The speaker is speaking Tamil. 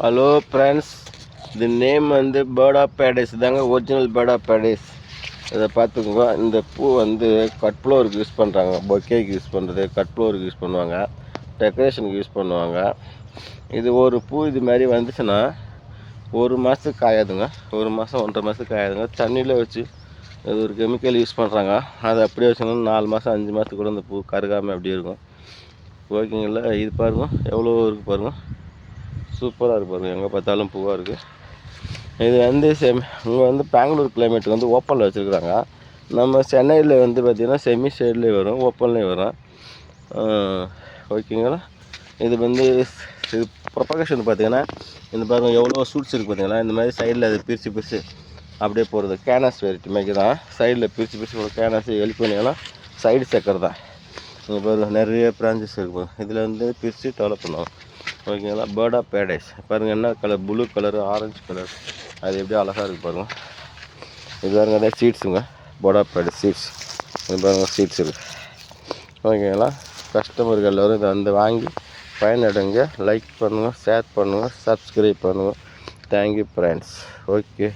ஹலோ ஃப்ரெண்ட்ஸ், இது நேம் வந்து பேர்ட் ஆஃப் பேரடைஸ் தாங்க, ஒரிஜினல் பேர்ட் ஆஃப் பேரடைஸ். இதை பார்த்துக்கோங்க. இந்த பூ வந்து கட் ஃப்ளவருக்கு யூஸ் பண்ணுறாங்க, பொக்கேக்கு யூஸ் பண்ணுறது, கட் ஃப்ளவருக்கு யூஸ் பண்ணுவாங்க, டெக்கரேஷனுக்கு யூஸ் பண்ணுவாங்க. இது ஒரு பூ இது மாதிரி வந்துச்சுன்னா 1 மாதத்துக்கு காயாதுங்க, 1 மாதம் 1.5 மாதத்துக்கு காயாதுங்க. தண்ணியில் வச்சு அது ஒரு கெமிக்கல் யூஸ் பண்ணுறாங்க. அதை அப்படியே வச்சோம்னா 4 மாதம் 5 மாதத்துக்கு கூட அந்த பூ கருகாமல் அப்படியே இருக்கும். ஓகேங்களா? இது பாருங்க எவ்வளோ இருக்குது பாருங்கள், சூப்பராக இருக்குது பாருங்கள், எங்கே பார்த்தாலும் பூவாக இருக்குது. இது வந்து இங்கே வந்து பெங்களூர் கிளைமேட் வந்து ஓப்பனில் வச்சுருக்குறாங்க. நம்ம சென்னையில் வந்து பார்த்திங்கன்னா செமி ஷேட்லேயே வரும், ஓப்பன்லேயும் வரும். ஓகேங்களா? இது வந்து இது ப்ரொபகேஷன் பார்த்திங்கன்னா இந்த பாருங்கள் எவ்வளோ சூட்ஸ் இருக்குது பார்த்திங்களா. இந்த மாதிரி சைடில் அது பிரித்து அப்படியே போகிறது கேனஸ் வெரைட்டி மாதிரி தான். சைடில் பிரித்து ஒரு கேனஸ் எலிப்பனியெல்லாம் சைடு சேர்க்கறது தான். இங்கே பாருங்கள் நிறைய பிரான்ச்சஸ் இருக்குது. இதில் வந்து பிரித்து டெவலப் பண்ணுவாங்க. ஓகேங்களா? பேர்ட் ஆஃப் பேரடைஸ் பாருங்கள், என்ன colour, blue colour, orange colour, அது எப்படி அழகாக இருக்குது பாருங்கள். இது பாருங்கள், அதே சீட்ஸுங்க, பேர்ட் ஆஃப் பேரடைஸ் சீட்ஸ். இது பாருங்கள் சீட்ஸ் இருக்குது. ஓகேங்களா? கஸ்டமர்கள் எல்லோரும் இதை வந்து வாங்கி பயனடைங்க. லைக் பண்ணுங்கள், ஷேர் பண்ணுங்கள், சப்ஸ்கிரைப் பண்ணுங்கள். Thank you friends. ஓகே.